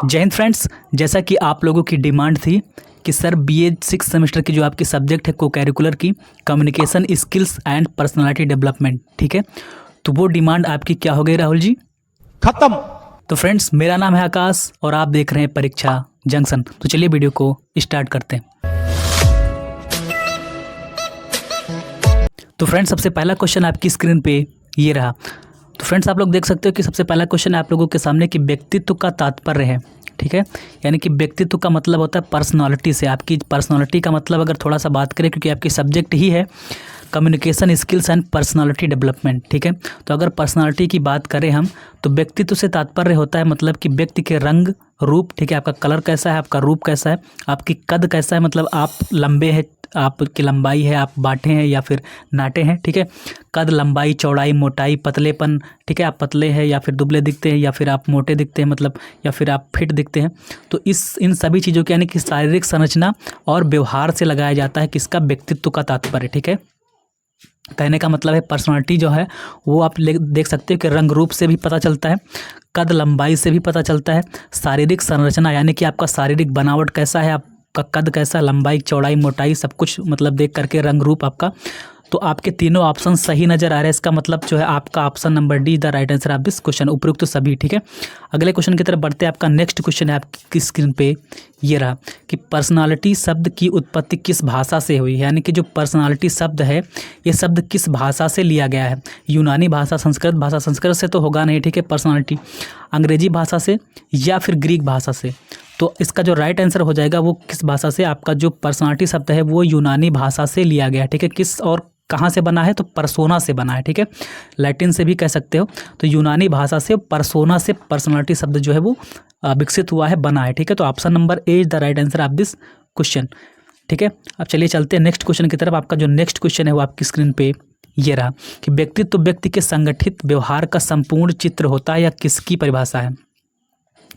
जय हिंद फ्रेंड्स। जैसा कि आप लोगों की डिमांड थी कि सर बीए 6 सेमेस्टर की जो आपकी सब्जेक्ट है को करिकुलर की communication skills and personality development, ठीक है, तो वो डिमांड आपकी क्या हो गई राहुल जी? खत्म। तो फ्रेंड्स, मेरा नाम है आकाश और आप देख रहे हैं परीक्षा जंक्शन। तो चलिए वीडियो को स्टार्ट करते हैं। तो फ्रेंड्स, सबसे पहला क्वेश्चन आपकी स्क्रीन पे ये रहा। तो फ्रेंड्स, आप लोग देख सकते हो कि सबसे पहला क्वेश्चन आप लोगों के सामने कि व्यक्तित्व का तात्पर्य है, ठीक है, यानी कि व्यक्तित्व का मतलब होता है पर्सनालिटी से। आपकी पर्सनालिटी का मतलब अगर थोड़ा सा बात करें, क्योंकि आपकी सब्जेक्ट ही है communication skills and personality development, ठीक है, तो अगर पर्सनालिटी की बात करें हम तो व्यक्तित्व से तात्पर्य होता है मतलब कि व्यक्ति के रंग रूप, ठीक है, आपका कलर कैसा है, आपका रूप कैसा है, आपकी कद कैसा है, मतलब आप लंबे हैं, आपकी लंबाई है, आप बांटे हैं या फिर नाटे हैं, ठीक है, कद, लंबाई, चौड़ाई, मोटाई, पतलेपन, ठीक है, आप पतले हैं या फिर दुबले दिखते हैं या फिर आप मोटे दिखते हैं, मतलब या फिर आप फिट दिखते हैं। तो इन सभी चीज़ों के यानी कि शारीरिक संरचना और व्यवहार से लगाया जाता है किसका व्यक्तित्व का तात्पर्य, ठीक है। कहने का मतलब है पर्सनालिटी जो है वो आप देख सकते हो कि रंग रूप से भी पता चलता है, कद लंबाई से भी पता चलता है, शारीरिक संरचना यानी कि आपका शारीरिक बनावट कैसा है, आपका कद कैसा, लंबाई, चौड़ाई, मोटाई, सब कुछ मतलब देख करके रंग रूप आपका। तो आपके तीनों ऑप्शन सही नज़र आ रहे हैं, इसका मतलब जो है आपका option number D the right answer of this question, उपयुक्त तो सभी, ठीक है। अगले क्वेश्चन की तरफ बढ़ते हैं। आपका नेक्स्ट क्वेश्चन है आपकी स्क्रीन पे ये रहा कि पर्सनालिटी शब्द की उत्पत्ति किस भाषा से हुई है, यानी कि जो पर्सनालिटी शब्द है ये शब्द किस भाषा से लिया गया है। यूनानी भाषा, संस्कृत भाषा, संस्कृत से तो होगा नहीं, ठीक है, पर्सनालिटी अंग्रेजी भाषा से या फिर ग्रीक भाषा से। तो इसका जो राइट आंसर हो जाएगा वो किस भाषा से, आपका जो पर्सनालिटी शब्द है वो यूनानी भाषा से लिया गया है, ठीक है। किस और कहाँ से बना है, तो परसोना से बना है, ठीक है, लैटिन से भी कह सकते हो। तो यूनानी भाषा से परसोना से पर्सनालिटी शब्द जो है वो विकसित हुआ है, बना है, ठीक है। तो option number A is the right answer of this question, ठीक है। अब चलिए चलते हैं नेक्स्ट क्वेश्चन की तरफ। आपका जो नेक्स्ट क्वेश्चन है वो आपकी स्क्रीन पे ये रहा कि व्यक्तित्व व्यक्ति के संगठित व्यवहार का संपूर्ण चित्र होता है या किसकी परिभाषा है।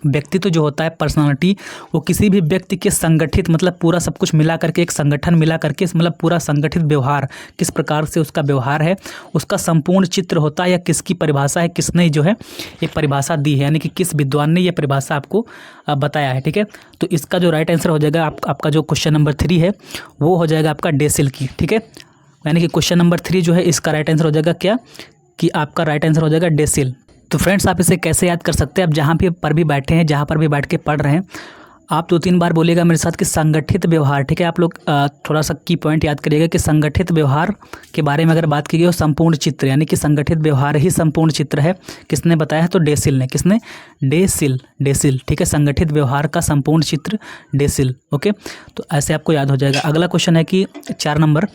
व्यक्तित्व जो होता है पर्सनालिटी वो किसी भी व्यक्ति के संगठित मतलब पूरा सब कुछ मिला करके एक संगठन मिला करके मतलब पूरा संगठित व्यवहार किस प्रकार से उसका व्यवहार है उसका संपूर्ण चित्र होता है या किसकी परिभाषा है, किसने जो है ये परिभाषा दी है, यानी कि किस विद्वान ने ये परिभाषा आपको बताया है, ठीक है। तो इसका जो राइट आंसर हो जाएगा आपका जो क्वेश्चन नंबर 3 है वो हो जाएगा आपका डेसिल की, ठीक है, यानी कि क्वेश्चन नंबर 3 जो है इसका राइट आंसर हो जाएगा क्या कि आपका राइट आंसर हो जाएगा डेसिल। तो फ्रेंड्स, आप इसे कैसे याद कर सकते हैं, आप जहाँ पर भी बैठे हैं, जहाँ पर भी बैठ के पढ़ रहे हैं, आप 2-3 बार बोलिएगा मेरे साथ कि संगठित व्यवहार, ठीक है। आप लोग थोड़ा सा की पॉइंट याद करिएगा कि संगठित व्यवहार के बारे में अगर बात की गई हो संपूर्ण चित्र, यानी कि संगठित व्यवहार ही संपूर्ण चित्र है, किसने बताया है, तो डेसिल ने। किसने? डेसिल, ठीक है, संगठित व्यवहार का संपूर्ण चित्र डेसिल, ओके। तो ऐसे आपको याद हो जाएगा। अगला क्वेश्चन है कि 4 नंबर,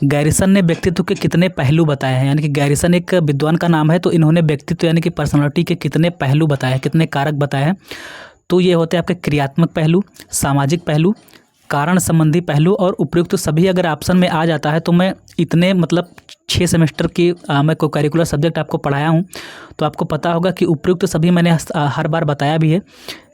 गैरिसन ने व्यक्तित्व के कितने पहलू बताए हैं, यानी कि गैरिसन एक विद्वान का नाम है, तो इन्होंने व्यक्तित्व यानी कि पर्सनालिटी के कितने पहलू बताए हैं, कितने कारक बताए हैं। तो ये होते हैं आपके क्रियात्मक पहलू, सामाजिक पहलू, कारण संबंधी पहलू और उपयुक्त। सभी अगर ऑप्शन में आ जाता है तो मैं इतने मतलब 6 सेमेस्टर की मैं को करिकुलर सब्जेक्ट आपको पढ़ाया हूँ, तो आपको पता होगा कि उपयुक्त सभी मैंने हर बार बताया भी है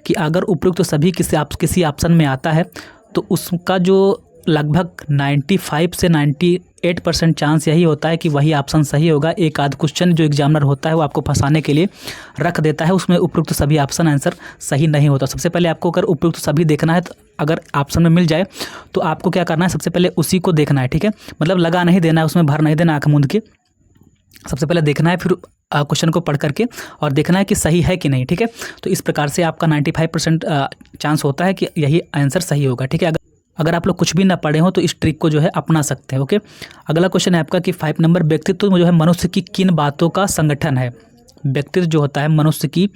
कि अगर उपयुक्त सभी किसी ऑप्शन में आता है तो उसका जो लगभग 95 से 98% चांस यही होता है कि वही ऑप्शन सही होगा। एक आध क्वेश्चन जो एग्जामिनर होता है वो आपको फंसाने के लिए रख देता है, उसमें उपयुक्त सभी ऑप्शन आंसर सही नहीं होता। सबसे पहले आपको अगर उपयुक्त सभी देखना है तो अगर ऑप्शन में मिल जाए तो आपको क्या करना है, सबसे पहले उसी को देखना है, ठीक है, मतलब लगा नहीं देना है, उसमें भर नहीं देना आँख मूंद के, सबसे पहले देखना है, फिर क्वेश्चन को पढ़ करके और देखना है कि सही है कि नहीं, ठीक है। तो इस प्रकार से आपका 95% चांस होता है कि यही आंसर सही होगा, ठीक है। अगर आप लोग कुछ भी ना पढ़े हो तो इस ट्रिक को जो है अपना सकते हैं, ओके। अगला क्वेश्चन है आपका कि 5 नंबर, व्यक्तित्व जो है मनुष्य की किन बातों का संगठन है। व्यक्तित्व जो होता है मनुष्य की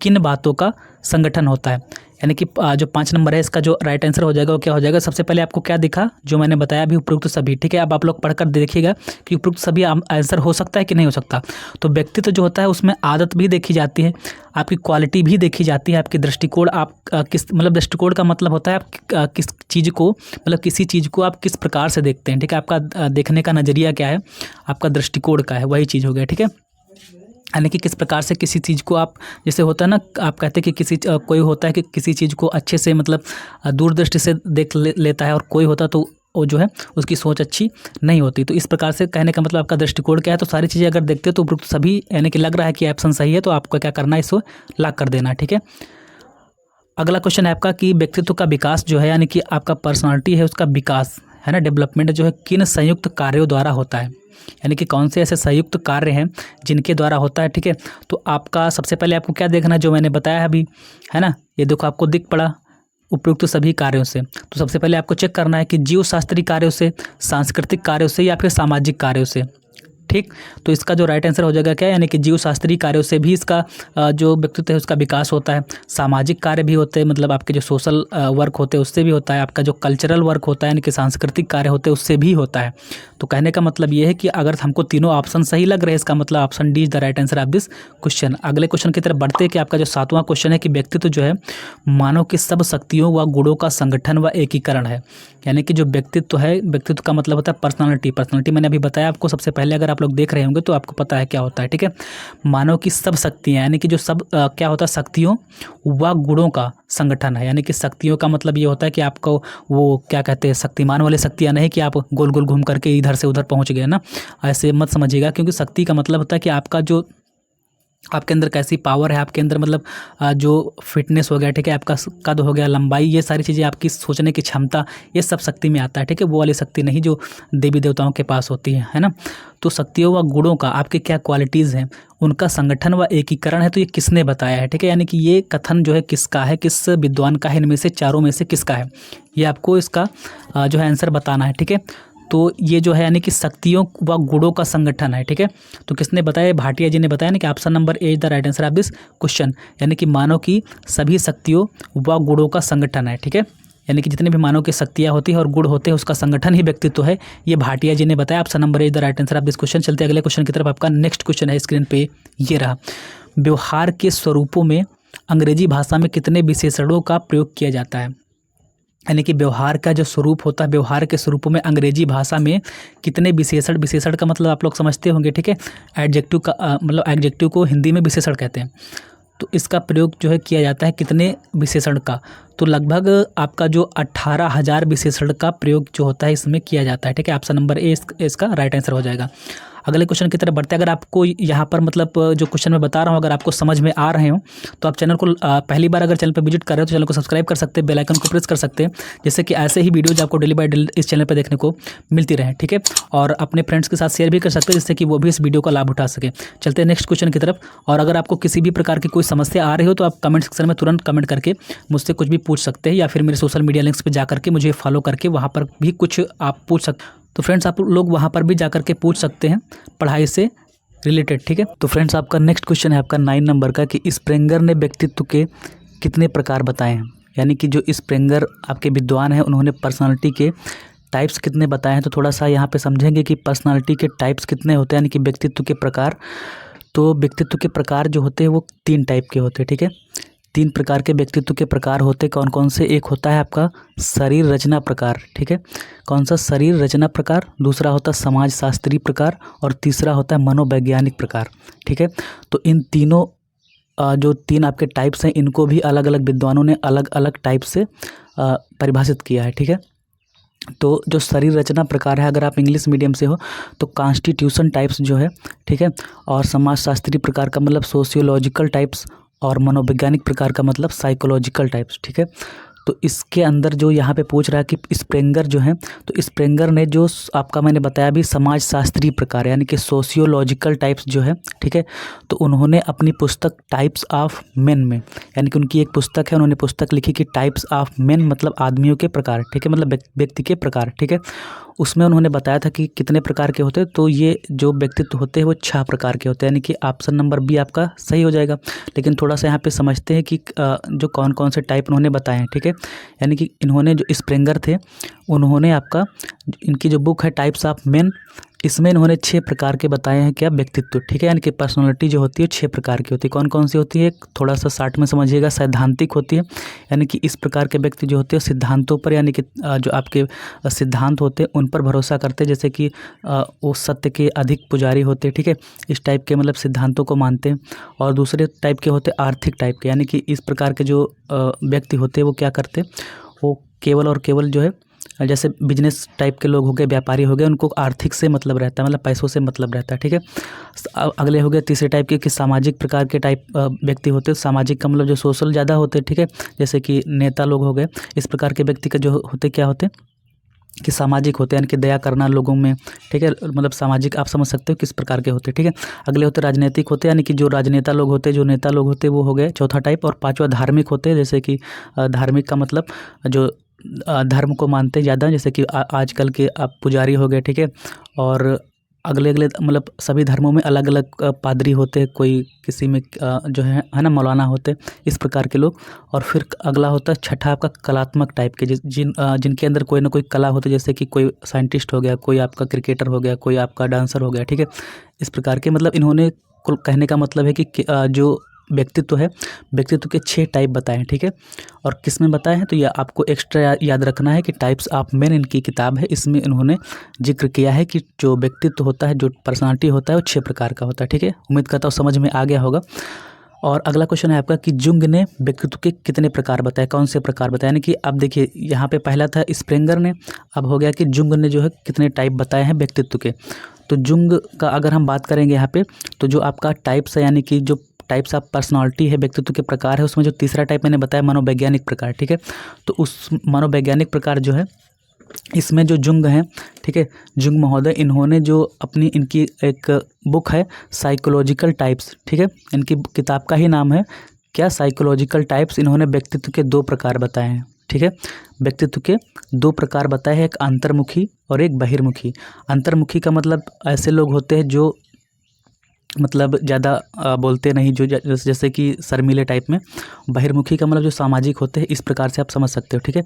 किन बातों का संगठन होता है, यानी कि जो 5 नंबर है इसका जो राइट आंसर हो जाएगा वो क्या हो जाएगा। सबसे पहले आपको क्या दिखा, जो मैंने बताया भी उपयुक्त सभी, ठीक है। अब आप लोग पढ़कर देखिएगा कि उपयुक्त सभी आंसर हो सकता है कि नहीं हो सकता। तो व्यक्तित्व जो होता है उसमें आदत भी देखी जाती है, आपकी क्वालिटी भी देखी जाती है, आपकी दृष्टिकोण, आप किस मतलब दृष्टिकोण का मतलब होता है आप किस चीज़ को मतलब किसी चीज़ को आप किस प्रकार से देखते हैं, ठीक है, आपका देखने का नज़रिया क्या है, आपका दृष्टिकोण का है, वही चीज़ हो गया, ठीक है। यानी कि किस प्रकार से किसी चीज़ को आप, जैसे होता है ना, आप कहते हैं कि कोई होता है कि किसी चीज़ को अच्छे से मतलब दूरदृष्टि से देख लेता है और कोई होता तो वो जो है उसकी सोच अच्छी नहीं होती। तो इस प्रकार से कहने का मतलब आपका दृष्टिकोण क्या है। तो सारी चीज़ें अगर देखते हो तो उपयुक्त सभी यानी कि लग रहा है कि ऑप्शन सही है, तो आपको क्या करना है, इसको लॉक कर देना, ठीक है। अगला क्वेश्चन है आपका कि व्यक्तित्व का विकास जो है यानी कि आपका पर्सनालिटी है उसका विकास है ना, डेवलपमेंट जो है किन संयुक्त कार्यों द्वारा होता है, यानी कि कौन से ऐसे संयुक्त कार्य हैं जिनके द्वारा होता है। ठीक है, तो आपका सबसे पहले आपको क्या देखना है, जो मैंने बताया अभी है ना, ये देखो आपको दिख पड़ा उपयुक्त सभी कार्यों से। तो सबसे पहले आपको चेक करना है कि जीव शास्त्रीय कार्यों से, सांस्कृतिक कार्यों से या फिर सामाजिक कार्यों से। ठीक, तो इसका जो राइट आंसर हो जाएगा क्या, यानी कि जीव शास्त्रीय कार्यों से भी इसका जो व्यक्तित्व है उसका विकास होता है। सामाजिक कार्य भी होते हैं, मतलब आपके जो सोशल वर्क होते हैं उससे भी होता है। आपका जो कल्चरल वर्क होता है यानी कि सांस्कृतिक कार्य होते हैं उससे भी होता है। तो कहने का मतलब ये है कि अगर हमको तीनों ऑप्शन सही लग रहे हैं, इसका मतलब option D is the right answer of this question. अगले क्वेश्चन की तरफ बढ़ते हैं कि आपका जो 7वां क्वेश्चन है कि व्यक्तित्व जो है मानव की सब शक्तियों व गुणों का संगठन व एकीकरण है। यानी कि जो व्यक्तित्व है, व्यक्तित्व का मतलब होता है पर्सनालिटी। पर्सनालिटी मैंने अभी बताया आपको सबसे पहले, अगर आप लोग देख रहे होंगे तो आपको पता है क्या होता है। ठीक है, मानव की सब शक्तियाँ यानी कि जो सब क्या होता है, शक्तियों व गुणों का संगठन है। यानी कि शक्तियों का मतलब ये होता है कि आपको वो क्या कहते हैं, शक्तिमान वाले शक्तियाँ नहीं कि आप गोल गोल घूम करके इधर से उधर पहुँच गए ना, ऐसे मत समझिएगा। क्योंकि शक्ति का मतलब होता है कि आपका जो आपके अंदर कैसी पावर है, आपके अंदर मतलब जो फिटनेस हो गया, ठीक है, आपका कद हो गया, लंबाई, ये सारी चीज़ें, आपकी सोचने की क्षमता, ये सब शक्ति में आता है। ठीक है, वो वाली शक्ति नहीं जो देवी देवताओं के पास होती है ना। तो शक्तियों व गुणों का आपके क्या क्वालिटीज़ हैं, उनका संगठन व एकीकरण है। तो ये किसने बताया है, ठीक है, यानी कि ये कथन जो है किसका है, किस विद्वान का है, इनमें से चारों में से किसका है, ये आपको इसका जो है आंसर बताना है। ठीक है, तो ये जो है यानी कि शक्तियों व गुणों का संगठन है। ठीक है, तो किसने बताया, भाटिया जी ने बताया ना कि option number A is the right answer of this question. यानी कि मानव की सभी शक्तियों व गुणों का संगठन है। ठीक है, यानी कि जितने भी मानव की शक्तियाँ होती हैं और गुण होते हैं उसका संगठन ही व्यक्तित्व है, ये भाटिया जी ने बताया। Option number A is the right answer of this question. चलते अगले क्वेश्चन की तरफ। आपका नेक्स्ट क्वेश्चन है स्क्रीन पे, ये रहा। व्यवहार के स्वरूपों में अंग्रेजी भाषा में कितने विशेषणों का प्रयोग किया जाता है। यानी कि व्यवहार का जो स्वरूप होता है, व्यवहार के स्वरूपों में अंग्रेजी भाषा में कितने विशेषण, विशेषण का मतलब आप लोग समझते होंगे। ठीक है, एडजेक्टिव का मतलब एडजेक्टिव को हिंदी में विशेषण कहते हैं। तो इसका प्रयोग जो है किया जाता है कितने विशेषण का, तो लगभग आपका जो 18,000 विशेषण का प्रयोग जो होता है इसमें किया जाता है। ठीक है, ऑप्शन नंबर ए इसका राइट आंसर हो जाएगा। अगले क्वेश्चन की तरफ बढ़ते हैं। अगर आपको यहाँ पर मतलब जो क्वेश्चन मैं बता रहा हूँ अगर आपको समझ में आ रहे हो तो आप चैनल को पहली बार अगर चैनल पर विजिट कर रहे हो तो चैनल को सब्सक्राइब कर सकते हैं, बेल आइकन को प्रेस कर सकते हैं, जिससे कि ऐसे ही वीडियोज आपको डेली बाय डेली इस चैनल पर देखने को मिलती रहे। ठीक है, और अपने फ्रेंड्स के साथ शेयर भी कर सकते हैं जिससे कि वो भी इस वीडियो का लाभ उठा सके। चलते हैं नेक्स्ट क्वेश्चन की तरफ। और अगर आपको किसी भी प्रकार की कोई समस्या आ रही हो तो आप कमेंट सेक्शन में तुरंत कमेंट करके मुझसे कुछ भी पूछ सकते हैं, या फिर मेरे सोशल मीडिया लिंक्स पर जा करके मुझे फॉलो करके वहाँ पर भी कुछ आप पूछ सकते। तो फ्रेंड्स आप लोग वहाँ पर भी जा करके पूछ सकते हैं पढ़ाई से रिलेटेड। ठीक है, तो फ्रेंड्स आपका नेक्स्ट क्वेश्चन है आपका 9 नंबर का कि स्प्रेंगर ने व्यक्तित्व के कितने प्रकार बताए हैं। यानी कि जो स्प्रेंगर आपके विद्वान हैं उन्होंने पर्सनालिटी के टाइप्स कितने बताए हैं। तो थोड़ा सा यहाँ पे समझेंगे कि पर्सनालिटी के टाइप्स कितने होते हैं, यानी कि व्यक्तित्व के प्रकार। तो व्यक्तित्व के प्रकार जो होते हैं वो 3 टाइप के होते हैं। ठीक है, 3 प्रकार के व्यक्तित्व के प्रकार होते कौन कौन से। एक होता है आपका शरीर रचना प्रकार। ठीक है, कौन सा, शरीर रचना प्रकार। दूसरा होता है समाज शास्त्रीय प्रकार और तीसरा होता है मनोवैज्ञानिक प्रकार। ठीक है, तो इन तीनों जो 3 आपके टाइप्स हैं इनको भी अलग अलग विद्वानों ने अलग अलग टाइप से परिभाषित किया है। ठीक है, तो जो शरीर रचना प्रकार है, अगर आप इंग्लिश मीडियम से हो तो कॉन्स्टिट्यूशन टाइप्स जो है, ठीक है, और समाजशास्त्रीय प्रकार का मतलब सोशियोलॉजिकल टाइप्स, और मनोवैज्ञानिक प्रकार का मतलब साइकोलॉजिकल टाइप्स। ठीक है, तो इसके अंदर जो यहाँ पे पूछ रहा है कि स्प्रेंगर जो है, तो स्प्रेंगर ने जो आपका मैंने बताया भी समाजशास्त्रीय प्रकार यानी कि सोशियोलॉजिकल टाइप्स जो है, ठीक है, तो उन्होंने अपनी पुस्तक टाइप्स ऑफ मेन में, यानी कि उनकी एक पुस्तक है, उन्होंने पुस्तक लिखी कि टाइप्स ऑफ मेन मतलब आदमियों के प्रकार। ठीक है, मतलब व्यक्ति के प्रकार। ठीक है, उसमें उन्होंने बताया था कि कितने प्रकार के होते हैं। तो ये जो व्यक्तित्व होते हैं वो 6 प्रकार के होते हैं, यानी कि ऑप्शन नंबर बी आपका सही हो जाएगा। लेकिन थोड़ा सा यहाँ पे समझते हैं कि जो कौन कौन से टाइप उन्होंने बताए हैं। ठीक है, यानी कि इन्होंने जो स्प्रेंगर थे उन्होंने आपका इनकी जो बुक है टाइप्स ऑफ मेन, इसमें इन्होंने 6 प्रकार के बताए हैं क्या, व्यक्तित्व। ठीक है, यानी कि पर्सनालिटी जो होती है 6 प्रकार की होती है। कौन कौन सी होती है, थोड़ा सा शार्ट में समझिएगा। सैद्धांतिक होती है, यानी कि इस प्रकार के व्यक्ति जो होते हैं सिद्धांतों पर, यानी कि जो आपके सिद्धांत होते हैं उन पर भरोसा करते हैं, जैसे कि वो सत्य के अधिक पुजारी होते हैं। ठीक है, इस टाइप के मतलब सिद्धांतों को मानते हैं। और दूसरे टाइप के होते हैं आर्थिक टाइप के, यानी कि इस प्रकार के जो व्यक्ति होते हैं वो क्या करते हैं, वो केवल और केवल जो है जैसे बिजनेस टाइप के लोग हो गए, व्यापारी हो गए, उनको आर्थिक से मतलब रहता है, मतलब पैसों से मतलब रहता है, ठीक है। अगले हो गए तीसरे टाइप के कि सामाजिक प्रकार के टाइप व्यक्ति होते हैं। सामाजिक का मतलब जो सोशल ज़्यादा होते हैं, ठीक है, जैसे कि नेता लोग हो गए। इस प्रकार के व्यक्ति का जो होते क्या होते हैं कि सामाजिक होते हैं, यानी कि दया करना लोगों में, ठीक है, मतलब सामाजिक आप समझ सकते हो किस प्रकार के होते हैं, ठीक है। अगले होते राजनीतिक होते हैं, यानी कि जो राजनेता लोग होते हैं, जो नेता लोग होते हैं, वो हो गए चौथा टाइप। और पांचवा धार्मिक होते हैं, जैसे कि धार्मिक का मतलब जो धर्म को मानते हैं ज़्यादा, जैसे कि आजकल के आप पुजारी हो गए, ठीक है। और अगले अगले मतलब सभी धर्मों में अलग अलग पादरी होते हैं, कोई किसी में जो है ना मौलाना होते हैं, इस प्रकार के लोग। और फिर अगला होता है छठा आपका कलात्मक टाइप के, जिनके अंदर कोई ना कोई कला होती है, जैसे कि कोई साइंटिस्ट हो गया, कोई आपका क्रिकेटर हो गया, कोई आपका डांसर हो गया, ठीक है। इस प्रकार के मतलब इन्होंने कुल कहने का मतलब है कि जो व्यक्तित्व है, व्यक्तित्व के 6 टाइप बताए हैं, ठीक है। और किस में बताए हैं तो ये आपको एक्स्ट्रा याद रखना है कि टाइप्स ऑफ मेन इनकी किताब है, इसमें इन्होंने जिक्र किया है कि जो व्यक्तित्व होता है, जो पर्सनालिटी होता है, वो 6 प्रकार का होता है, ठीक है। उम्मीद करता हूँ समझ में आ गया होगा। और अगला क्वेश्चन है आपका कि जुंग ने व्यक्तित्व के कितने प्रकार बताए, कौन से प्रकार बताए, यानी कि अब देखिए यहाँ पे पहला था स्प्रेंगर ने, अब हो गया कि जुंग ने जो है कितने टाइप बताए हैं व्यक्तित्व के। तो जुंग का अगर हम बात करेंगे यहाँ पे, तो जो आपका टाइप्स है, यानी कि जो टाइप्स ऑफ पर्सनालिटी है, व्यक्तित्व के प्रकार है, उसमें जो तीसरा टाइप मैंने बताया मनोवैज्ञानिक प्रकार, ठीक है। तो उस मनोवैज्ञानिक प्रकार जो है, इसमें जो जुंग हैं, ठीक है, जुंग महोदय, इन्होंने जो अपनी इनकी एक बुक है साइकोलॉजिकल टाइप्स, ठीक है, इनकी किताब का ही नाम है क्या, साइकोलॉजिकल टाइप्स। इन्होंने व्यक्तित्व के 2 प्रकार बताए हैं, ठीक है, व्यक्तित्व के 2 प्रकार बताए हैं, एक अंतर्मुखी और एक बहिर्मुखी। अंतर्मुखी का मतलब ऐसे लोग होते हैं जो मतलब ज़्यादा बोलते नहीं, जो जैसे कि शर्मीले टाइप में। बहिर्मुखी का मतलब जो सामाजिक होते हैं, इस प्रकार से आप समझ सकते हो, ठीक है।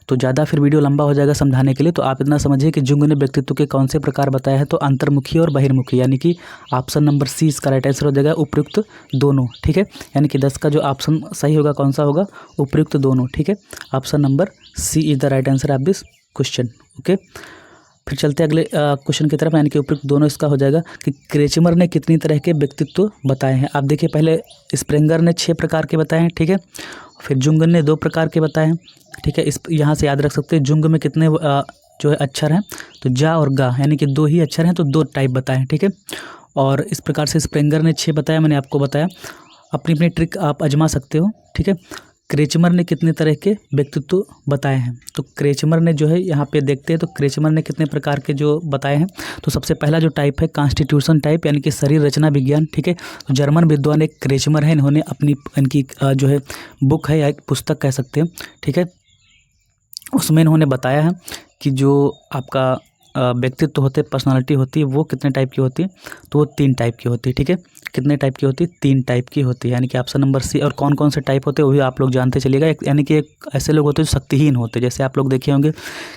तो ज़्यादा फिर वीडियो लंबा हो जाएगा समझाने के लिए, तो आप इतना समझिए कि जुंग ने व्यक्तित्व के कौन से प्रकार बताए हैं, तो अंतर्मुखी और बहिर्मुखी, यानी कि ऑप्शन नंबर सी इसका राइट आंसर हो जाएगा, उपयुक्त दोनों, ठीक है। यानी कि 10 का जो ऑप्शन सही होगा कौन सा होगा, उपयुक्त दोनों, ठीक है। Option number C is the right answer of this question, okay. फिर चलते अगले क्वेश्चन की तरफ, यानी कि उपयुक्त दोनों इसका हो जाएगा कि क्रेचमर ने कितनी तरह के व्यक्तित्व बताए हैं। आप देखिए पहले स्प्रेंगर ने 6 प्रकार के बताए हैं, ठीक है। फिर जुंग ने 2 प्रकार के बताए हैं, ठीक है। इस यहाँ से याद रख सकते हैं जुंग में कितने जो है अक्षर हैं, तो जा और गा, यानी कि 2 ही अक्षर हैं, तो 2 टाइप बताए हैं, ठीक है। और इस प्रकार से स्प्रेंगर ने 6 बताया, मैंने आपको बताया। अपनी अपनी ट्रिक आप आजमा सकते हो, ठीक है। क्रेचमर ने कितने तरह के व्यक्तित्व बताए हैं, तो क्रेचमर ने जो है यहाँ पे देखते हैं, तो क्रेचमर ने कितने प्रकार के जो बताए हैं। तो सबसे पहला जो टाइप है कॉन्स्टिट्यूशन टाइप, यानी कि शरीर रचना विज्ञान, ठीक है। तो जर्मन विद्वान एक क्रेचमर है, इन्होंने अपनी इनकी जो है बुक है या एक पुस्तक कह सकते हैं, ठीक है, उसमें इन्होंने बताया है कि जो आपका व्यक्तित्व होते हैं, पर्सनालिटी होती है, वो कितने टाइप की होती है, तो वो 3 टाइप की होती है, ठीक है। कितने टाइप की होती है, 3 टाइप की होती है, यानी कि ऑप्शन नंबर सी। और कौन कौन से टाइप होते हैं वो भी आप लोग जानते चलिएगा। यानी कि एक ऐसे लोग होते हैं जो शक्तिहीन होते हैं, जैसे आप लोग देखे होंगे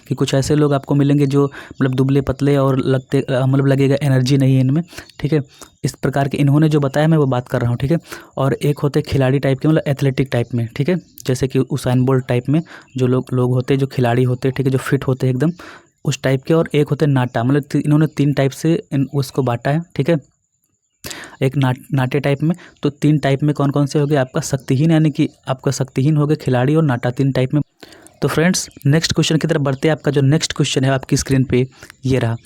कि कुछ ऐसे लोग आपको मिलेंगे जो मतलब दुबले पतले और लगते मतलब लगेगा एनर्जी नहीं है इनमें, ठीक है। इस प्रकार के इन्होंने जो बताया मैं वो बात कर रहा हूँ, ठीक है। और एक होते हैं खिलाड़ी टाइप के, मतलब एथलेटिक टाइप में, ठीक है, जैसे कि उसाइन बोल्ट टाइप में जो लोग होते हैं, जो खिलाड़ी होते हैं, ठीक है, जो फिट होते हैं एकदम, उस टाइप के। और एक होते हैं नाटा, मतलब इन्होंने 3 टाइप से उसको बांटा है, ठीक है, एक नाटे टाइप में। तो 3 टाइप में कौन कौन से हो गए आपका शक्तिहीन, यानी कि आपका शक्तिहीन हो गए खिलाड़ी और नाटा, 3 टाइप में। तो फ्रेंड्स नेक्स्ट क्वेश्चन की तरफ बढ़ते हैं। आपका जो नेक्स्ट क्वेश्चन है आपकी स्क्रीन पे ये रहा।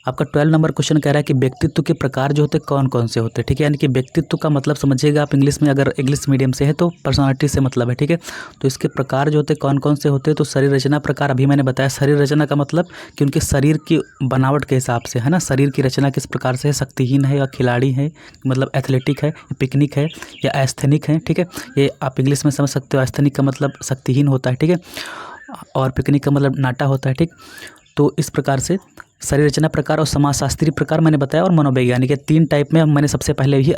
आपका 12 नंबर क्वेश्चन कह रहा है कि व्यक्तित्व के प्रकार जो होते हैं कौन कौन से होते हैं, ठीक है। यानी कि व्यक्तित्व का मतलब समझिएगा आप इंग्लिश में, अगर इंग्लिश मीडियम से है तो पर्सनालिटी से मतलब है, ठीक है। तो इसके प्रकार जो होते हैं कौन कौन से होते हैं, तो शरीर रचना प्रकार अभी मैंने बताया। शरीर रचना का मतलब कि उनके शरीर की बनावट के हिसाब से, है ना, शरीर की रचना किस प्रकार से है, शक्तिहीन है या खिलाड़ी है, मतलब एथलेटिक है, पिकनिक है या एस्थेनिक है, ठीक है। ये आप इंग्लिश में समझ सकते हो। एस्थेनिक का मतलब शक्तिहीन होता है, ठीक है, और पिकनिक का मतलब नाटा होता है, ठीक। तो इस प्रकार से शरीर रचना प्रकार और समाजशास्त्री प्रकार मैंने बताया, और मनोवैज्ञानिक, 3 टाइप में मैंने सबसे पहले ही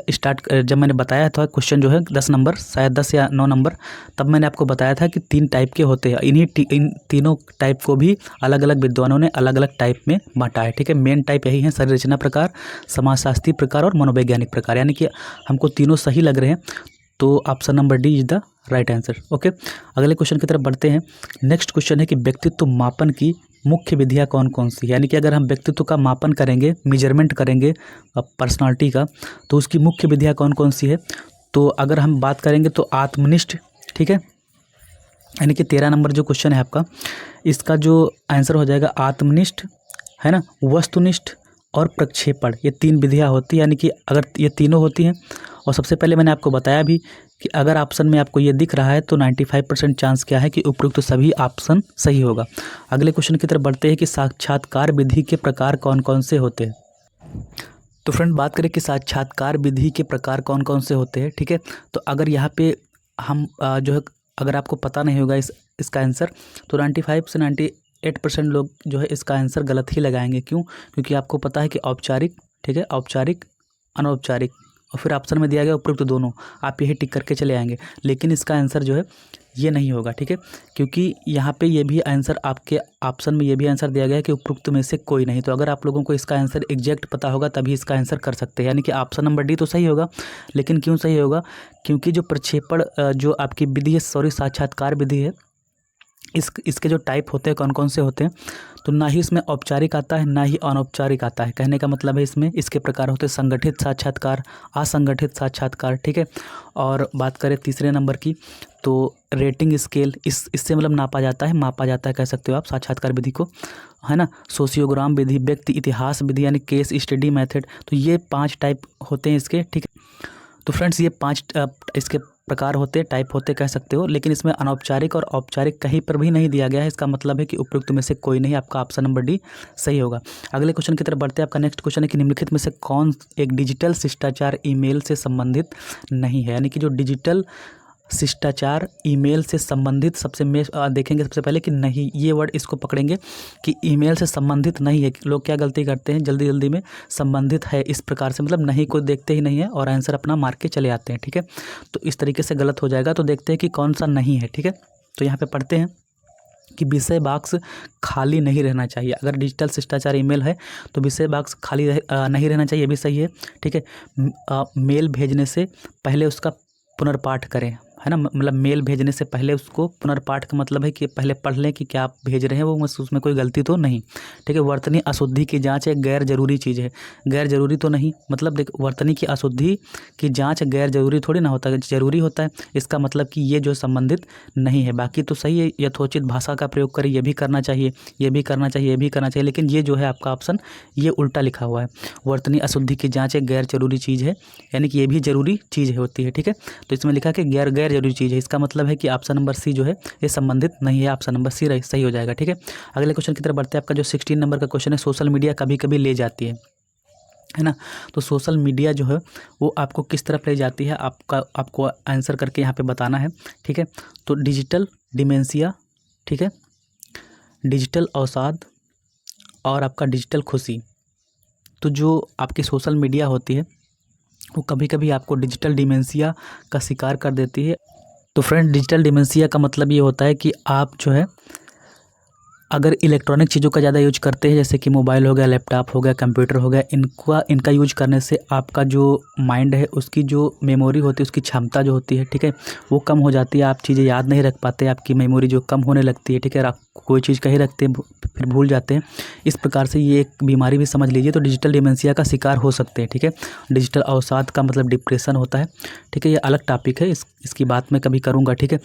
जब मैंने बताया था क्वेश्चन जो है 10 नंबर, शायद 10 या 9 नंबर, तब मैंने आपको बताया था कि 3 टाइप के होते हैं। इन तीनों टाइप को भी अलग अलग विद्वानों ने अलग अलग टाइप में बांटा है, ठीक है। मेन टाइप यही है, शरीर रचना प्रकार, समाजशास्त्री प्रकार और मनोवैज्ञानिक प्रकार, यानी कि हमको तीनों सही लग रहे हैं, तो option number D is the right answer, okay. अगले क्वेश्चन की तरफ बढ़ते हैं। नेक्स्ट क्वेश्चन है कि व्यक्तित्व मापन की मुख्य विधियाँ कौन कौन सी, यानी कि अगर हम व्यक्तित्व का मापन करेंगे, मेजरमेंट करेंगे पर्सनालिटी का, तो उसकी मुख्य विधियाँ कौन कौन सी है। तो अगर हम बात करेंगे तो आत्मनिष्ठ, ठीक है, यानी कि 13 नंबर जो क्वेश्चन है आपका, इसका जो आंसर हो जाएगा आत्मनिष्ठ, है ना, वस्तुनिष्ठ और प्रक्षेपण, ये 3 विधियाँ होती हैं। यानी कि अगर ये तीनों होती हैं, और सबसे पहले मैंने आपको बताया भी कि अगर ऑप्शन में आपको ये दिख रहा है तो 95% चांस क्या है कि उपयुक्त तो सभी ऑप्शन सही होगा। अगले क्वेश्चन की तरफ बढ़ते हैं कि साक्षात्कार विधि के प्रकार कौन कौन से होते हैं। तो फ्रेंड बात करें कि साक्षात्कार विधि के प्रकार कौन कौन से होते हैं, ठीक है। तो अगर यहाँ पे हम जो है, अगर आपको पता नहीं होगा इसका आंसर, तो 95 से 98% लोग जो है इसका आंसर गलत ही लगाएंगे। क्यों? क्योंकि आपको पता है कि औपचारिक, ठीक है, औपचारिक, अनौपचारिक, और फिर ऑप्शन में दिया गया उपयुक्त दोनों, आप यही टिक करके चले आएंगे। लेकिन इसका आंसर जो है ये नहीं होगा, ठीक है, क्योंकि यहाँ पे ये भी आंसर, आपके ऑप्शन में ये भी आंसर दिया गया है कि उपयुक्त में से कोई नहीं। तो अगर आप लोगों को इसका आंसर एग्जैक्ट पता होगा तभी इसका आंसर कर सकते हैं। यानी कि ऑप्शन नंबर डी तो सही होगा। लेकिन क्यों सही होगा? क्योंकि जो प्रक्षेपण जो आपकी विधि है, सॉरी, साक्षात्कार विधि है, इसके जो टाइप होते हैं कौन कौन से होते हैं, तो ना ही इसमें औपचारिक आता है ना ही अनौपचारिक आता है। कहने का मतलब है इसमें इसके प्रकार होते हैं संगठित साक्षात्कार, असंगठित साक्षात्कार, ठीक है। और बात करें तीसरे नंबर की, तो रेटिंग स्केल, इससे मतलब नापा जाता है, मापा जाता है, कह सकते हो आप साक्षात्कार विधि को, है ना। सोशियोग्राम विधि, व्यक्ति इतिहास विधि यानी केस स्टडी मेथड, तो ये 5 टाइप होते हैं इसके, ठीक है। तो फ्रेंड्स ये 5 इसके प्रकार होते, टाइप होते, कह सकते हो। लेकिन इसमें अनौपचारिक और औपचारिक कहीं पर भी नहीं दिया गया है। इसका मतलब है कि उपयुक्त में से कोई नहीं, आपका ऑप्शन नंबर डी सही होगा। अगले क्वेश्चन की तरफ बढ़ते हैं। आपका नेक्स्ट क्वेश्चन है कि निम्नलिखित में से कौन एक डिजिटल शिष्टाचार ईमेल से संबंधित नहीं है। यानी कि जो डिजिटल शिष्टाचार ईमेल से संबंधित, देखेंगे सबसे पहले कि नहीं, ये वर्ड इसको पकड़ेंगे कि ईमेल से संबंधित नहीं है। लोग क्या गलती करते हैं, जल्दी जल्दी में संबंधित है इस प्रकार से, मतलब नहीं को देखते ही नहीं है और आंसर अपना मार के चले आते हैं, ठीक है। तो इस तरीके से गलत हो जाएगा। तो देखते हैं कि कौन सा नहीं है, ठीक है। तो यहाँ पे पढ़ते हैं कि विषय बॉक्स खाली नहीं रहना चाहिए। अगर डिजिटल शिष्टाचार ईमेल है तो विषय बॉक्स खाली नहीं रहना चाहिए, ये भी सही है, ठीक है। मेल भेजने से पहले उसका पुनर्पाठ करें, है ना, मतलब मेल भेजने से पहले उसको पुनर्पाठ का मतलब है कि पहले पढ़ लें कि क्या आप भेज रहे हैं वो, उसमें कोई गलती तो नहीं, ठीक है। वर्तनी अशुद्धि की जांच एक गैर जरूरी चीज़ है। गैर जरूरी तो नहीं, मतलब देख, वर्तनी की अशुद्धि की जांच गैर जरूरी थोड़ी ना होता है, जरूरी होता है। इसका मतलब कि ये जो संबंधित नहीं है। बाकी तो सही है, यथोचित भाषा का प्रयोग करें, ये भी करना चाहिए, ये भी करना चाहिए, ये भी करना चाहिए। लेकिन ये जो है आपका ऑप्शन, ये उल्टा लिखा हुआ है। वर्तनी अशुद्धि की जाँच एक गैर जरूरी चीज़ है, यानी कि ये भी जरूरी चीज़ होती है, ठीक है। तो इसमें लिखा कि गैर जरूरी चीज़ है। इसका मतलब है कि ऑप्शन नंबर सी जो है ये संबंधित नहीं है। ऑप्शन नंबर सी सही हो जाएगा, ठीक है। अगले क्वेश्चन की तरफ बढ़ते हैं। आपका जो 16 नंबर का क्वेश्चन है, सोशल मीडिया कभी कभी ले जाती है ना। तो सोशल मीडिया जो है वो आपको किस तरफ ले जाती है, आपको आंसर करके यहाँ पे बताना है, ठीक है। तो डिजिटल डिमेंशिया, ठीक है, डिजिटल अवसाद और आपका डिजिटल खुशी। तो जो आपकी सोशल मीडिया होती है वो कभी कभी आपको डिजिटल डिमेंशिया का शिकार कर देती है। तो फ्रेंड, डिजिटल डिमेंशिया का मतलब ये होता है कि आप जो है अगर इलेक्ट्रॉनिक चीज़ों का ज़्यादा यूज करते हैं, जैसे कि मोबाइल हो गया, लैपटॉप हो गया, कंप्यूटर हो गया, इनका यूज करने से आपका जो माइंड है उसकी जो मेमोरी होती है, उसकी क्षमता जो होती है, ठीक है, वो कम हो जाती है। आप चीज़ें याद नहीं रख पाते, आपकी मेमोरी जो कम होने लगती है, ठीक है। आप कोई चीज़ कहीं रखते हैं फिर भूल जाते हैं। इस प्रकार से ये एक बीमारी भी समझ लीजिए। तो डिजिटल डिमेंशिया का शिकार हो सकते हैं, ठीक है। डिजिटल अवसाद का मतलब डिप्रेशन होता है, ठीक है। ये अलग टॉपिक है, इसकी बात मैं कभी करूँगा, ठीक है।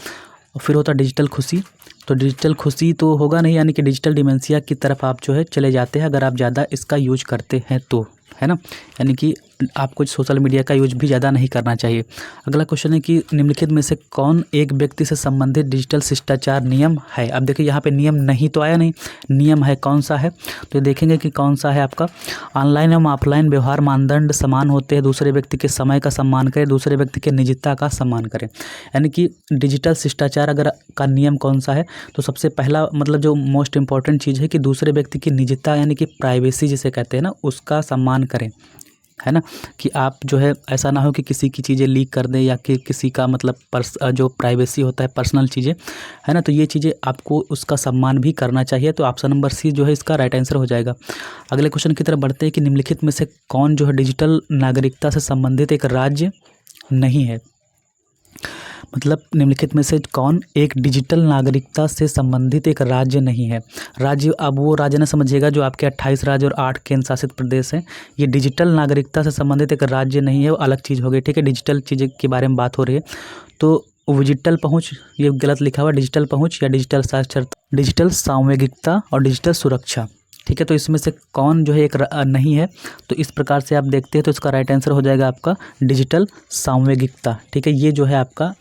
और फिर होता है डिजिटल खुशी। तो डिजिटल खुशी तो होगा नहीं, यानी कि डिजिटल डिमेंशिया की तरफ आप जो है चले जाते हैं अगर आप ज़्यादा इसका यूज करते हैं तो, है ना। यानी कि आपको सोशल मीडिया का यूज भी ज़्यादा नहीं करना चाहिए। अगला क्वेश्चन है कि निम्नलिखित में से कौन एक व्यक्ति से संबंधित डिजिटल शिष्टाचार नियम है। अब देखिए यहाँ पे नियम नहीं तो आया नहीं, नियम है, कौन सा है, तो देखेंगे कि कौन सा है आपका। ऑनलाइन एवं ऑफलाइन व्यवहार मानदंड समान होते हैं। दूसरे व्यक्ति के समय का सम्मान करें, दूसरे व्यक्ति के निजता का सम्मान करें। यानी कि डिजिटल शिष्टाचार अगर का नियम कौन सा है, तो सबसे पहला मतलब जो मोस्ट इंपॉर्टेंट चीज़ है कि दूसरे व्यक्ति की निजता यानी कि प्राइवेसी जिसे कहते हैं ना, उसका सम्मान करें, है ना। कि आप जो है ऐसा ना हो कि किसी की चीज़ें लीक कर दें या कि किसी का मतलब जो प्राइवेसी होता है, पर्सनल चीज़ें, है ना। तो ये चीज़ें आपको उसका सम्मान भी करना चाहिए। तो ऑप्शन नंबर सी जो है इसका राइट आंसर हो जाएगा। अगले क्वेश्चन की तरफ बढ़ते हैं कि निम्नलिखित में से कौन जो है डिजिटल नागरिकता से संबंधित एक राज्य नहीं है। मतलब निम्नलिखित में से कौन एक डिजिटल नागरिकता से संबंधित एक राज्य नहीं है। राज्य, अब वो राज्य ना समझिएगा जो आपके 28 राज्य और 8 केंद्र शासित प्रदेश हैं। ये डिजिटल नागरिकता से संबंधित एक राज्य नहीं है, वो अलग चीज़ हो गई, ठीक है। डिजिटल चीज़ें के बारे में बात हो रही है। तो डिजिटल पहुंच, ये गलत लिखा हुआ, डिजिटल पहुंच या डिजिटल साक्षरता, डिजिटल सांवेगिकता और डिजिटल सुरक्षा। ठीक है, तो इसमें से कौन जो है एक नहीं है, तो इस प्रकार से आप देखते हैं तो इसका राइट आंसर हो जाएगा आपका डिजिटल सांवेगिकता। ठीक है, ये जो है आपका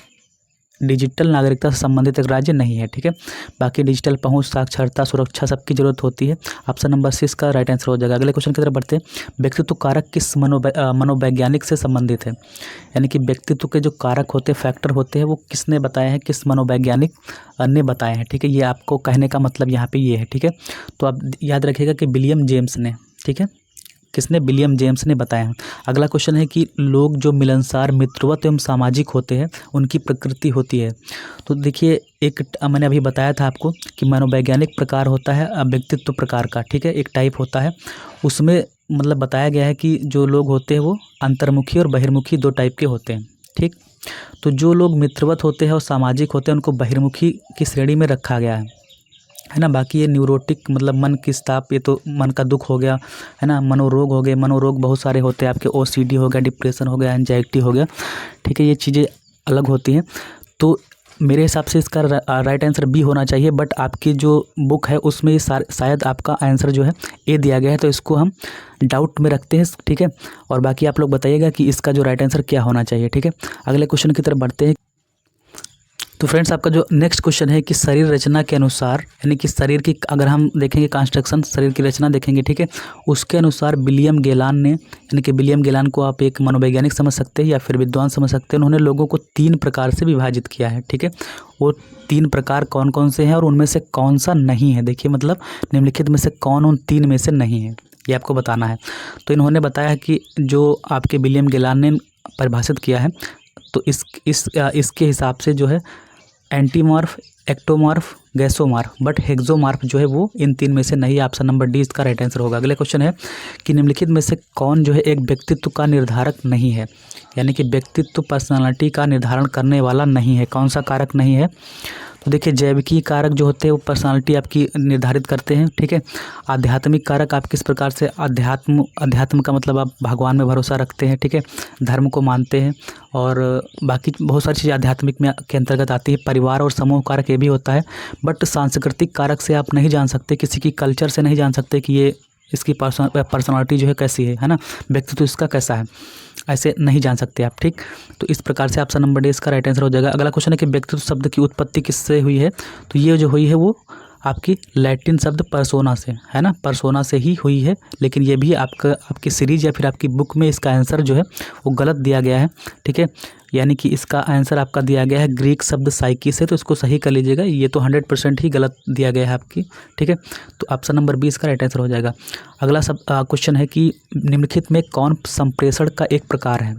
डिजिटल नागरिकता से संबंधित एक राज्य नहीं है। ठीक है, बाकी डिजिटल पहुंच, साक्षरता, सुरक्षा सबकी जरूरत होती है। ऑप्शन नंबर 6 का राइट आंसर हो जाएगा। अगले क्वेश्चन की तरफ बढ़ते हैं। व्यक्तित्व कारक किस मनोवैज्ञानिक से संबंधित है, यानी कि व्यक्तित्व के जो कारक होते हैं, फैक्टर होते हैं, वो किसने बताया है, किस मनोवैज्ञानिक ने बताए हैं। ठीक है, ये आपको कहने का मतलब यहाँ पे ये है। ठीक है, तो आप याद रखिएगा कि विलियम जेम्स ने, ठीक है, किसने, विलियम जेम्स ने बताया है। अगला क्वेश्चन है कि लोग जो मिलनसार, मित्रवत एवं सामाजिक होते हैं उनकी प्रकृति होती है। तो देखिए, एक मैंने अभी बताया था आपको कि मनोवैज्ञानिक प्रकार होता है व्यक्तित्व प्रकार का। ठीक है, एक टाइप होता है, उसमें मतलब बताया गया है कि जो लोग होते हैं वो अंतर्मुखी और बहिर्मुखी 2 टाइप के होते हैं। ठीक, तो जो लोग मित्रवत होते हैं और सामाजिक होते हैं उनको बहिर्मुखी की श्रेणी में रखा गया है ना। बाकी ये न्यूरोटिक मतलब मन की ताप, ये तो मन का दुख हो गया, है ना। मनोरोग हो गए, मनोरोग बहुत सारे होते हैं आपके, ओसीडी हो गया, डिप्रेशन हो गया, एंजाइटी हो गया। ठीक है, ये चीज़ें अलग होती हैं। तो मेरे हिसाब से इसका राइट आंसर बी होना चाहिए, बट आपकी जो बुक है उसमें शायद आपका आंसर जो है ए दिया गया है, तो इसको हम डाउट में रखते हैं। ठीक है, और बाकी आप लोग बताइएगा कि इसका जो राइट आंसर क्या होना चाहिए। ठीक है, अगले क्वेश्चन की तरफ बढ़ते हैं। तो फ्रेंड्स, आपका जो नेक्स्ट क्वेश्चन है कि शरीर रचना के अनुसार, यानी कि शरीर की अगर हम देखेंगे कंस्ट्रक्शन, शरीर की रचना देखेंगे, ठीक है, उसके अनुसार विलियम गेलान ने, यानी कि विलियम गेलान को आप एक मनोवैज्ञानिक समझ सकते हैं या फिर विद्वान समझ सकते हैं, उन्होंने लोगों को 3 प्रकार से विभाजित किया है। ठीक है, वो 3 प्रकार कौन कौन से हैं और उनमें से कौन सा नहीं है। देखिए, मतलब निम्नलिखित में से कौन उन 3 में से नहीं है, ये आपको बताना है। तो इन्होंने बताया कि जो आपके विलियम गेलान ने परिभाषित किया है, तो इसके हिसाब से जो है एंटीमॉर्फ, एक्टोमॉर्फ, गैसोमॉर्फ, बट हेक्सोमॉर्फ जो है वो इन 3 में से नहीं। ऑप्शन नंबर डी इसका राइट आंसर होगा। अगले क्वेश्चन है कि निम्नलिखित में से कौन जो है एक व्यक्तित्व का निर्धारक नहीं है, यानी कि व्यक्तित्व पर्सनालिटी का निर्धारण करने वाला नहीं है, कौन सा कारक नहीं है। तो देखिए, जैविकीय कारक जो होते हैं वो पर्सनालिटी आपकी निर्धारित करते हैं। ठीक है, आध्यात्मिक कारक आप किस प्रकार से, अध्यात्म का मतलब आप भगवान में भरोसा रखते हैं, ठीक है, धर्म को मानते हैं, और बाकी बहुत सारी चीज़ें आध्यात्मिक में के अंतर्गत आती है। परिवार और समूह कारक ये भी होता है, बट सांस्कृतिक कारक से आप नहीं जान सकते, किसी की कल्चर से नहीं जान सकते कि ये इसकी पर्सनालिटी जो है कैसी है ना, व्यक्तित्व इसका कैसा है, ऐसे नहीं जान सकते आप। ठीक, तो इस प्रकार से ऑप्शन नंबर डी इसका राइट आंसर हो जाएगा। अगला क्वेश्चन है कि व्यक्तित्व शब्द की उत्पत्ति किससे हुई है। तो ये जो हुई है वो आपकी लैटिन शब्द पर्सोना से, है ना, पर्सोना से ही हुई है। लेकिन ये भी आपकी सीरीज या फिर आपकी बुक में इसका आंसर जो है वो गलत दिया गया है। ठीक है, यानी कि इसका आंसर आपका दिया गया है ग्रीक शब्द साइकी से, तो इसको सही कर लीजिएगा, ये तो 100% ही गलत दिया गया है आपकी। ठीक है, तो ऑप्शन नंबर 20 का राइट आंसर हो जाएगा। अगला क्वेश्चन है कि निम्नलिखित में कौन संप्रेषण का एक प्रकार है।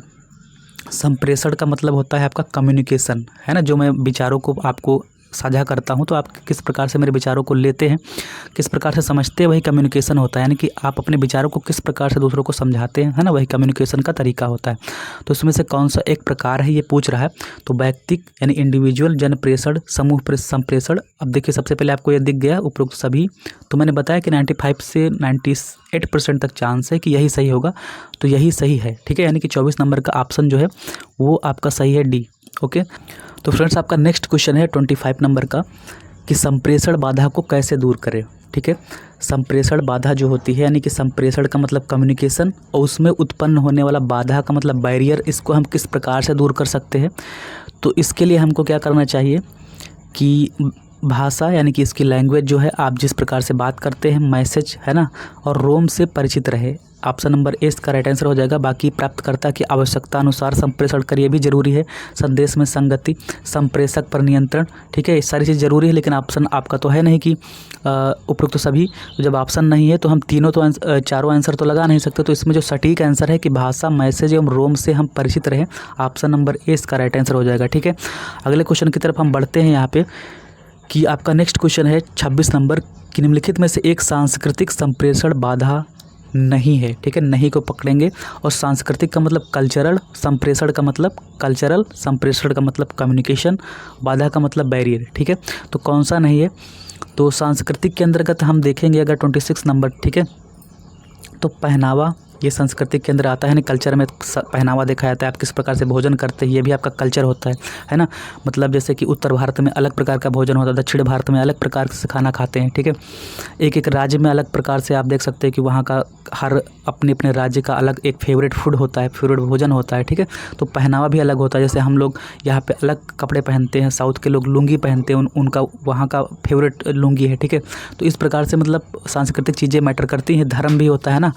संप्रेषण का मतलब होता है आपका कम्युनिकेशन, है ना, जो मैं विचारों को आपको साझा करता हूं तो आप किस प्रकार से मेरे विचारों को लेते हैं, किस प्रकार से समझते हैं, वही कम्युनिकेशन होता है। यानी कि आप अपने विचारों को किस प्रकार से दूसरों को समझाते हैं, है ना, वही कम्युनिकेशन का तरीका होता है। तो इसमें से कौन सा एक प्रकार है ये पूछ रहा है। तो वैयक्तिक यानी इंडिविजुअल, जन प्रेषण, समूह संप्रेषण। अब देखिए, सबसे पहले आपको ये दिख गया उपरोक्त सभी, तो मैंने बताया कि 95 से 98% तक चांस है कि यही सही होगा, तो यही सही है। ठीक है, यानी कि 24 नंबर का ऑप्शन जो है वो आपका सही है, डी। ओके, तो फ्रेंड्स, आपका नेक्स्ट क्वेश्चन है 25 नंबर का कि संप्रेषण बाधा को कैसे दूर करें। ठीक है, संप्रेषण बाधा जो होती है, यानी कि संप्रेषण का मतलब कम्युनिकेशन, और उसमें उत्पन्न होने वाला बाधा का मतलब बैरियर, इसको हम किस प्रकार से दूर कर सकते हैं। तो इसके लिए हमको क्या करना चाहिए कि भाषा, यानी कि इसकी लैंग्वेज जो है, आप जिस प्रकार से बात करते हैं, मैसेज, है ना, और रोम से परिचित रहे। ऑप्शन नंबर ए इसका राइट आंसर हो जाएगा। बाकी प्राप्तकर्ता की आवश्यकता अनुसार संप्रेषण करिए भी जरूरी है, संदेश में संगति, संप्रेषक पर नियंत्रण। ठीक है, ये सारी चीज़ जरूरी है, लेकिन ऑप्शन आपका तो है नहीं कि उपरोक्त सभी। तो जब ऑप्शन नहीं है तो हम चारों आंसर तो लगा नहीं सकते। तो इसमें जो सटीक आंसर है कि भाषा, मैसेज एवं रोम से हम परिचित रहें, ऑप्शन नंबर ए इसका राइट आंसर हो जाएगा। ठीक है, अगले क्वेश्चन की तरफ हम बढ़ते हैं यहाँ पे कि आपका नेक्स्ट क्वेश्चन है 26 नंबर कि निम्नलिखित में से एक सांस्कृतिक संप्रेषण बाधा नहीं है। ठीक है, नहीं को पकड़ेंगे, और सांस्कृतिक का मतलब कल्चरल, संप्रेषण का मतलब कल्चरल, संप्रेषण का मतलब कम्युनिकेशन, बाधा का मतलब बैरियर। ठीक है, तो कौन सा नहीं है। तो सांस्कृतिक के अंतर्गत हम देखेंगे अगर 26 नंबर, ठीक है, तो पहनावा ये संस्कृति के अंदर आता है ना। कल्चर में पहनावा देखा जाता है, आप किस प्रकार से भोजन करते हैं ये भी आपका कल्चर होता है ना। मतलब जैसे कि उत्तर भारत में अलग प्रकार का भोजन होता है, दक्षिण भारत में अलग प्रकार से खाना खाते हैं, ठीक है। एक एक राज्य में अलग प्रकार से आप देख सकते हैं कि वहाँ का हर अपने अपने राज्य का अलग एक फेवरेट फूड होता है, फेवरेट भोजन होता है, ठीक है। तो पहनावा भी अलग होता है। जैसे हम लोग यहाँ पे अलग कपड़े पहनते हैं, साउथ के लोग लुंगी पहनते हैं, उनका वहाँ का फेवरेट लुंगी है, ठीक है। तो इस प्रकार से मतलब सांस्कृतिक चीज़ें मैटर करती हैं। धर्म भी होता है ना,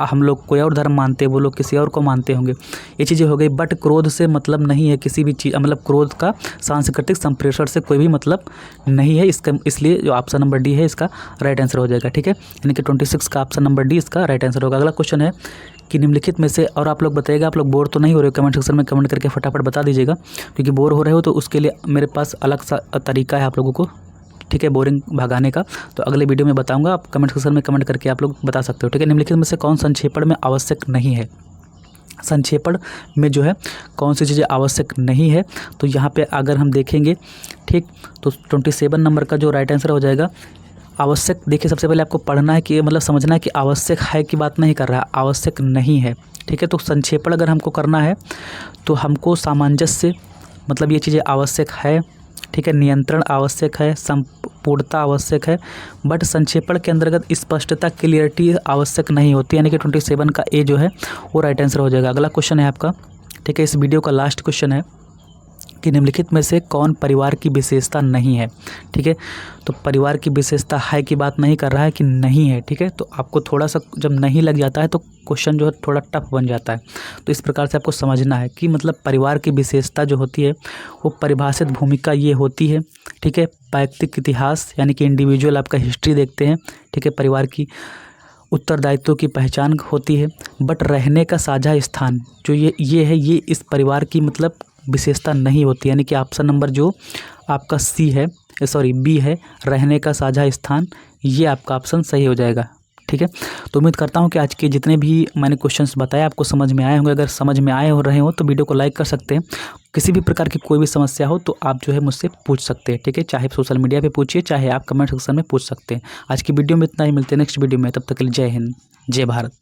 हम लोग कोई और धर्म मानते हैं, वो लोग किसी और को मानते होंगे, ये चीज़ें हो गई। बट क्रोध से मतलब नहीं है किसी भी चीज़, मतलब क्रोध का सांस्कृतिक संप्रेषण से कोई भी मतलब नहीं है इसका। इसलिए जो ऑप्शन नंबर डी है इसका राइट आंसर हो जाएगा, ठीक है। यानी कि 26 का ऑप्शन नंबर डी इसका राइट आंसर होगा। अगला क्वेश्चन है कि निम्नलिखित में से, और आप लोग बताइएगा आप लोग बोर तो नहीं हो रहे हो, कमेंट सेक्शन में कमेंट करके फटाफट बता दीजिएगा, क्योंकि बोर हो रहे हो तो उसके लिए मेरे पास अलग सा तरीका है आप लोगों को, ठीक है, बोरिंग भगाने का। तो अगले वीडियो में बताऊंगा, आप कमेंट सेक्शन में कमेंट करके आप लोग बता सकते हो, ठीक है। निम्नलिखित में से कौन संक्षेपण में आवश्यक नहीं है? संक्षेपण में जो है कौन सी चीज़ें आवश्यक नहीं है? तो यहाँ पे अगर हम देखेंगे, ठीक, तो 27 नंबर का जो राइट आंसर हो जाएगा आवश्यक। देखिए सबसे पहले आपको पढ़ना है कि मतलब समझना है कि आवश्यक है की बात नहीं कर रहा है, आवश्यक नहीं है, ठीक है। तो संक्षेपण अगर हमको करना है तो हमको सामंजस्य, मतलब ये चीज़ें आवश्यक है, ठीक है। नियंत्रण आवश्यक है, संपूर्णता आवश्यक है, बट संक्षेपण के अंतर्गत स्पष्टता, क्लियरिटी आवश्यक नहीं होती। यानी कि 27 का ए जो है वो राइट आंसर हो जाएगा। अगला क्वेश्चन है आपका, ठीक है, इस वीडियो का लास्ट क्वेश्चन है कि निम्नलिखित में से कौन परिवार की विशेषता नहीं है? ठीक है, तो परिवार की विशेषता है की बात नहीं कर रहा है कि नहीं है, ठीक है। तो आपको थोड़ा सा जब नहीं लग जाता है तो क्वेश्चन जो है थोड़ा टफ बन जाता है। तो इस प्रकार से आपको समझना है कि मतलब परिवार की विशेषता जो होती है वो परिभाषित भूमिका ये होती है, ठीक है। वैयक्तिक इतिहास यानी कि इंडिविजुअल आपका हिस्ट्री देखते हैं, ठीक है। परिवार की उत्तरदायित्व की पहचान होती है, बट रहने का साझा स्थान जो ये है, ये इस परिवार की मतलब विशेषता नहीं होती। यानी कि ऑप्शन नंबर जो आपका बी है, रहने का साझा स्थान, ये आपका ऑप्शन सही हो जाएगा, ठीक है। तो उम्मीद करता हूँ कि आज के जितने भी मैंने क्वेश्चंस बताए आपको समझ में आए होंगे। अगर समझ में आए हो रहे हो तो वीडियो को लाइक कर सकते हैं। किसी भी प्रकार की कोई भी समस्या हो तो आप जो है मुझसे पूछ सकते हैं, ठीक है। चाहे सोशल मीडिया पे पूछिए, चाहे आप कमेंट सेक्शन में पूछ सकते हैं। आज की वीडियो में इतना ही, मिलते हैं नेक्स्ट वीडियो में, तब तक के लिए जय हिंद, जय भारत।